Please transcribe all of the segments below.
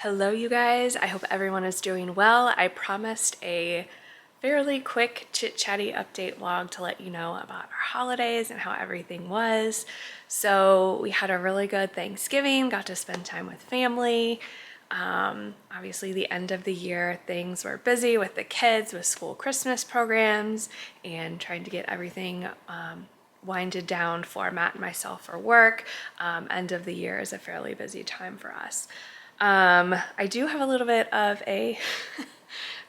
Hello, you guys. I hope everyone is doing well. I promised a fairly quick chit-chatty update vlog to let you know about our holidays and how everything was. So we had a really good Thanksgiving, got to spend time with family. Obviously the end of the year, things were busy with the kids, with school Christmas programs and trying to get everything winded down for Matt and myself for work. End of the year is a fairly busy time for us. I do have a little bit of a,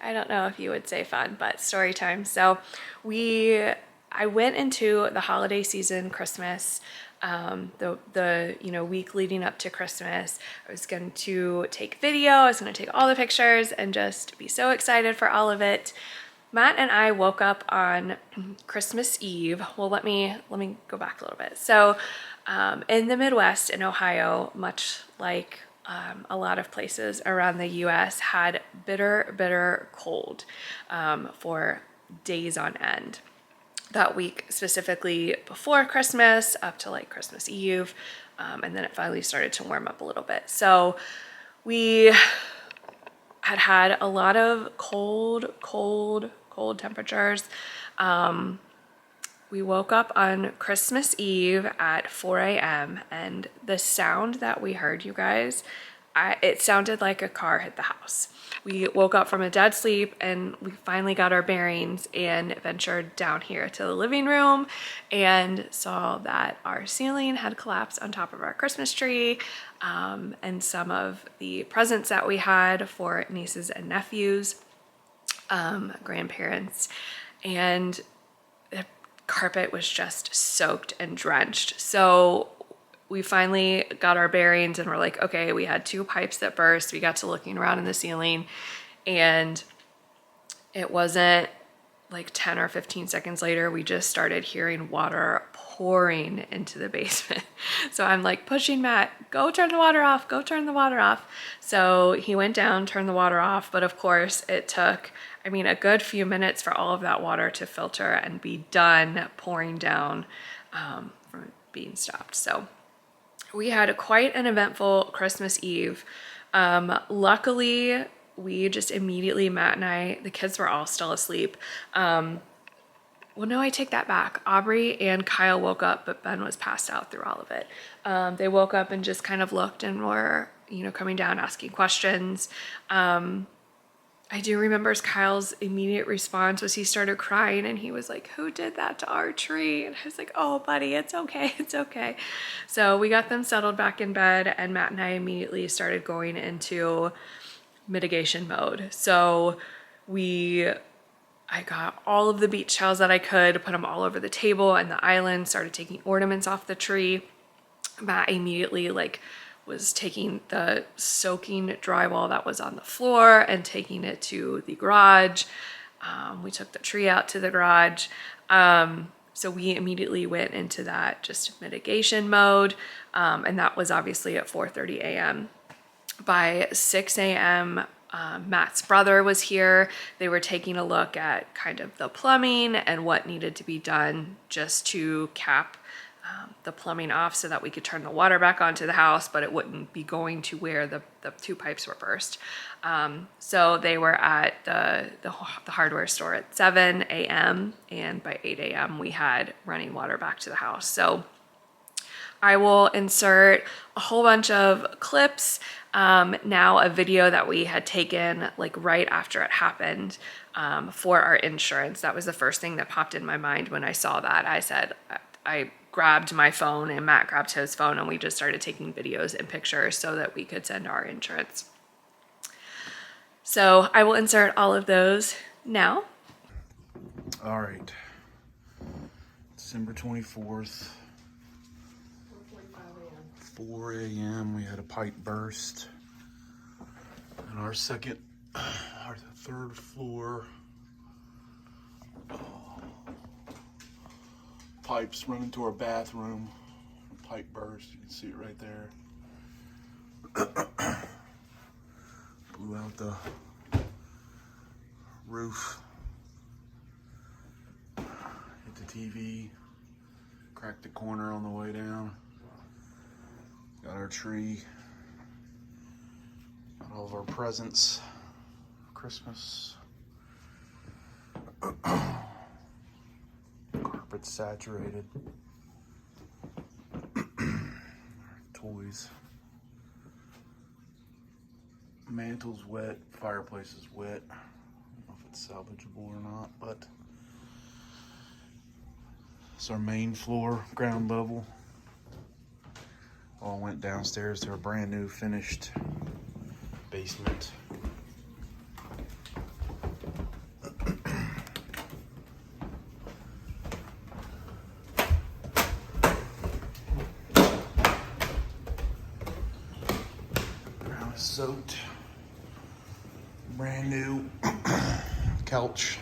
I don't know if you would say fun, but story time. So I went into the holiday season, Christmas, the week leading up to Christmas. I was going to take video, I was going to take all the pictures and just be so excited for all of it. Matt and I woke up on Christmas Eve. Well, let me go back a little bit. So in the Midwest in Ohio, much like a lot of places around the US, had bitter cold for days on end. That week specifically before Christmas up to like Christmas Eve, and then it finally started to warm up a little bit. So we had a lot of cold temperatures. We woke up on Christmas Eve at 4 a.m. and the sound that we heard, you guys, it sounded like a car hit the house. We woke up from a dead sleep and we finally got our bearings and ventured down here to the living room and saw that our ceiling had collapsed on top of our Christmas tree, and some of the presents that we had for nieces and nephews, grandparents, and the carpet was just soaked and drenched. So we finally got our bearings and we're like, okay, we had two pipes that burst. We got to looking around in the ceiling and it wasn't like 10 or 15 seconds later, we just started hearing water pouring into the basement. So I'm like pushing Matt, go turn the water off, go turn the water off. So he went down, turned the water off. But of course it took, a good few minutes for all of that water to filter and be done pouring down from being stopped. So we had quite an eventful Christmas Eve. Luckily, we just immediately, Matt and I, the kids were all still asleep. Well, no, I take that back. Aubrey and Kyle woke up, but Ben was passed out through all of it. They woke up and just kind of looked and were, coming down, asking questions. I do remember Kyle's immediate response was he started crying and he was like, who did that to our tree? And I was like, oh buddy, it's okay, it's okay. So we got them settled back in bed and Matt and I immediately started going into mitigation mode. So I got all of the beach towels that I could, put them all over the table and the island, started taking ornaments off the tree. Matt immediately was taking the soaking drywall that was on the floor and taking it to the garage. We took the tree out to the garage. So we immediately went into that just mitigation mode. And that was obviously at 4:30 a.m. By 6 a.m., Matt's brother was here. They were taking a look at kind of the plumbing and what needed to be done just to cap the plumbing off so that we could turn the water back onto the house, but it wouldn't be going to where the two pipes were burst. So they were at the hardware store at 7 a.m. and by 8 a.m. we had running water back to the house. So I will insert a whole bunch of clips, now a video that we had taken right after it happened, for our insurance. That was the first thing that popped in my mind when I saw that. I grabbed my phone and Matt grabbed his phone and we just started taking videos and pictures so that we could send our insurance. So I will insert all of those now. All right, December 24th, 4 a.m. we had a pipe burst in our third floor. Pipes running to our bathroom. Pipe burst, you can see it right there. Blew out the roof. Hit the TV. Cracked the corner on the way down. Got our tree. Got All of our presents, Christmas. Carpet saturated. Toys. Mantle's wet, fireplace is wet. I don't know if it's salvageable or not, but it's our main floor, ground level. All went downstairs to a brand new finished basement. Ground is soaked. Brand new couch,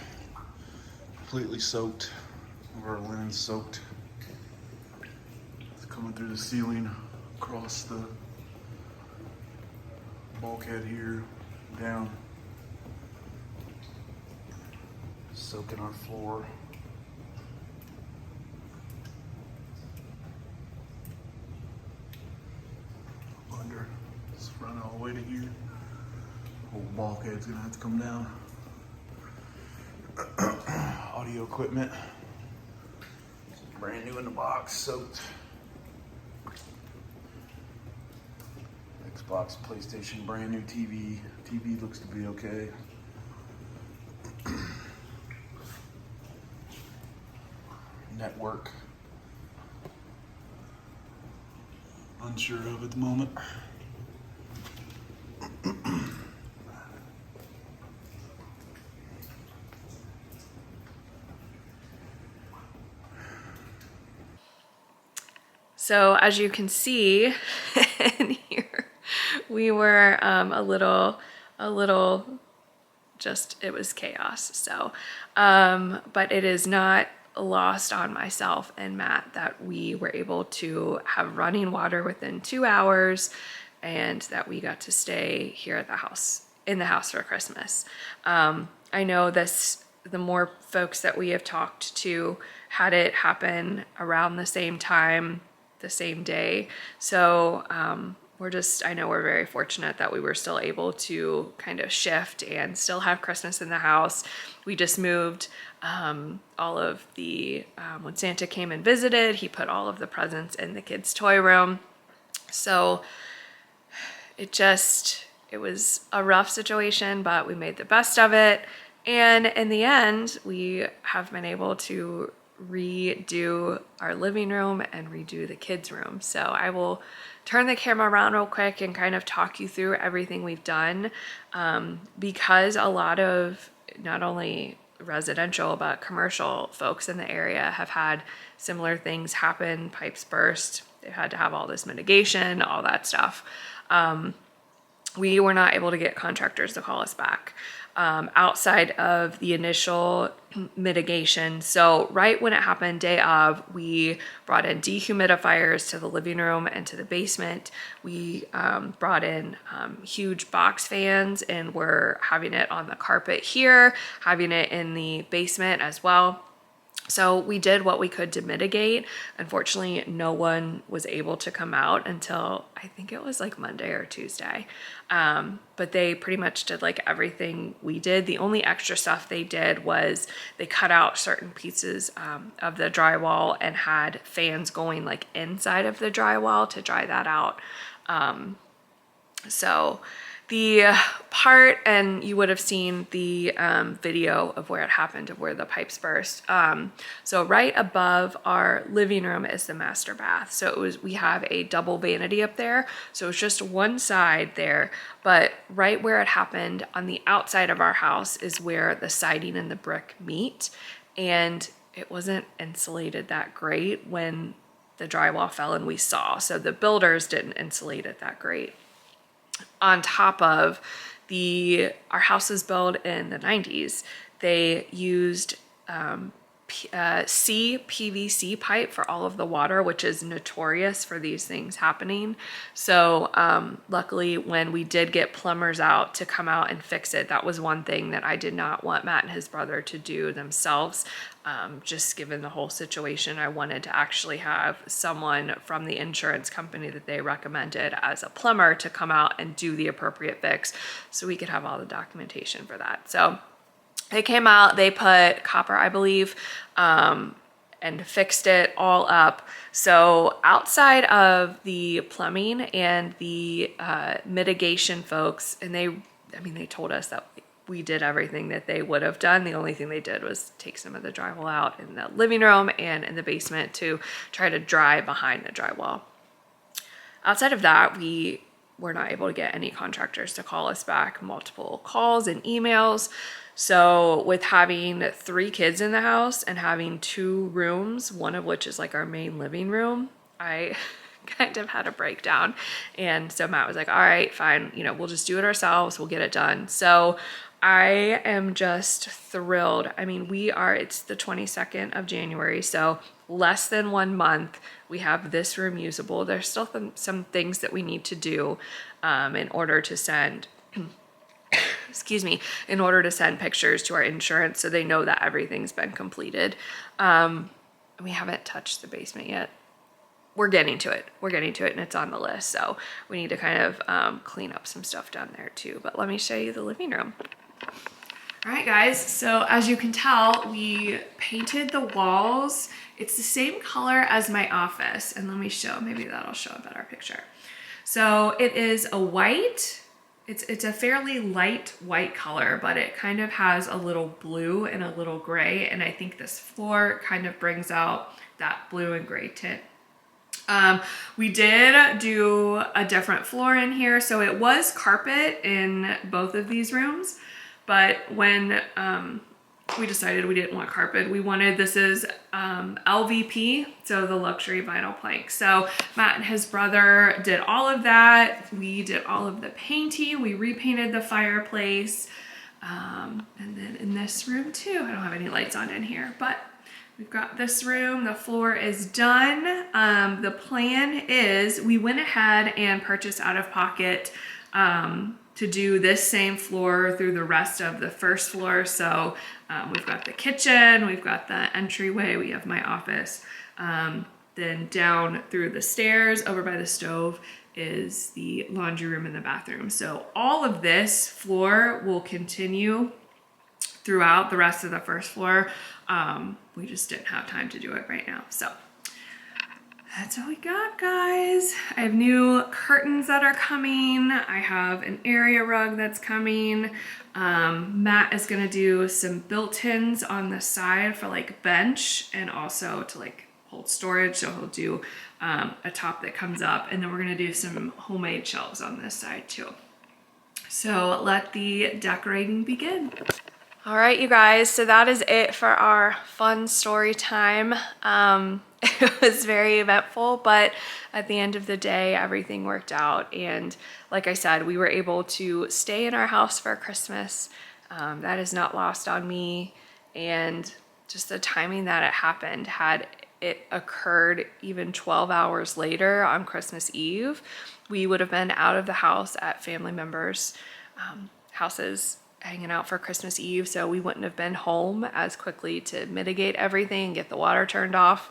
completely soaked. Our linen's soaked. It's coming through the ceiling, across the bulkhead here, down, soaking our floor. Under, it's running all the way to here. Whole bulkhead's gonna have to come down. Audio equipment, brand new in the box, soaked. Xbox, PlayStation, brand new TV. TV looks to be okay. Network, unsure of at the moment. So as you can see in here, we were a little, just, it was chaos. So, but it is not lost on myself and Matt that we were able to have running water within 2 hours and that we got to stay here at the house, in the house for Christmas. I know the more folks that we have talked to had it happen around the same time, the same day. So I know we're very fortunate that we were still able to kind of shift and still have Christmas in the house. We just moved all of when Santa came and visited, he put all of the presents in the kids' toy room. So it was a rough situation, but we made the best of it. And in the end, we have been able to redo our living room and redo the kids' room. So I will turn the camera around real quick and kind of talk you through everything we've done, because a lot of not only residential but commercial folks in the area have had similar things happen. Pipes burst, they had to have all this mitigation, all that stuff. We were not able to get contractors to call us back outside of the initial mitigation. So right when it happened, day of, we brought in dehumidifiers to the living room and to the basement. We brought in huge box fans, and we're having it on the carpet here, having it in the basement as well. So we did what we could to mitigate. Unfortunately, no one was able to come out until I think it was like Monday or Tuesday. But they pretty much did like everything we did. The only extra stuff they did was they cut out certain pieces of the drywall and had fans going like inside of the drywall to dry that out. So the part, and you would have seen the video of where it happened, of where the pipes burst. So right above our living room is the master bath. So we have a double vanity up there. So it's just one side there, but right where it happened on the outside of our house is where the siding and the brick meet. And it wasn't insulated that great when the drywall fell and we saw. So the builders didn't insulate it that great. On top of our house was built in the 90s, they used CPVC pipe for all of the water, which is notorious for these things happening. So luckily when we did get plumbers out to come out and fix it, that was one thing that I did not want Matt and his brother to do themselves. Just given the whole situation, I wanted to actually have someone from the insurance company that they recommended as a plumber to come out and do the appropriate fix so we could have all the documentation for that. So they came out, they put copper, I believe, and fixed it all up. So outside of the plumbing and the mitigation folks, and they told us that we did everything that they would have done. The only thing they did was take some of the drywall out in the living room and in the basement to try to dry behind the drywall. Outside of that, we were not able to get any contractors to call us back, multiple calls and emails. So with having 3 kids in the house and having 2 rooms, one of which is like our main living room, I kind of had a breakdown. And so Matt was like, all right, fine, we'll just do it ourselves. We'll get it done. So I am just thrilled. I mean, it's the 22nd of January, so less than 1 month. We have this room usable. There's still some things that we need to do in order to send in order to send pictures to our insurance so they know that everything's been completed. We haven't touched the basement yet. We're getting to it and it's on the list. So we need to kind of clean up some stuff down there too. But let me show you the living room. All right, guys, so as you can tell, we painted the walls. It's the same color as my office. And let me show, maybe that'll show a better picture. So it is a white. It's a fairly light white color, but it kind of has a little blue and a little gray. And I think this floor kind of brings out that blue and gray tint. We did do a different floor in here. So it was carpet in both of these rooms, but when we decided we didn't want carpet, this is LVP, so the luxury vinyl plank. So Matt and his brother did all of that. We did all of the painting. We repainted the fireplace. And then in this room too, I don't have any lights on in here, but we've got this room. The floor is done. The plan is we went ahead and purchased out of pocket to do this same floor through the rest of the first floor. So we've got the kitchen, we've got the entryway, we have my office. Then down through the stairs over by the stove is the laundry room and the bathroom. So all of this floor will continue throughout the rest of the first floor. We just didn't have time to do it right now. So that's all we got, guys. I have new curtains that are coming. I have an area rug that's coming. Matt is gonna do some built-ins on the side for like bench and also to like hold storage. So he'll do a top that comes up, and then we're gonna do some homemade shelves on this side too. So let the decorating begin. All right, you guys, so that is it for our fun story time. It was very eventful, but at the end of the day, everything worked out. And like I said, we were able to stay in our house for Christmas. That is not lost on me. And just the timing that it happened, had it occurred even 12 hours later on Christmas Eve, we would have been out of the house at family members' houses hanging out for Christmas Eve. So we wouldn't have been home as quickly to mitigate everything, get the water turned off.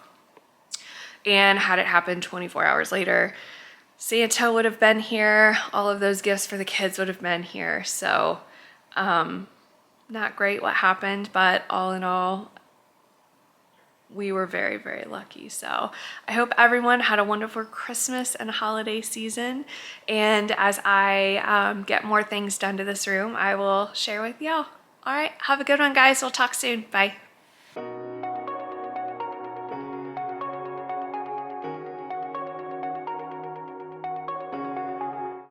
And had it happened 24 hours later, Santa would have been here. All of those gifts for the kids would have been here. So not great what happened, but all in all, we were very, very lucky. So I hope everyone had a wonderful Christmas and holiday season. And as I get more things done to this room, I will share with y'all. All right, have a good one, guys. We'll talk soon. Bye.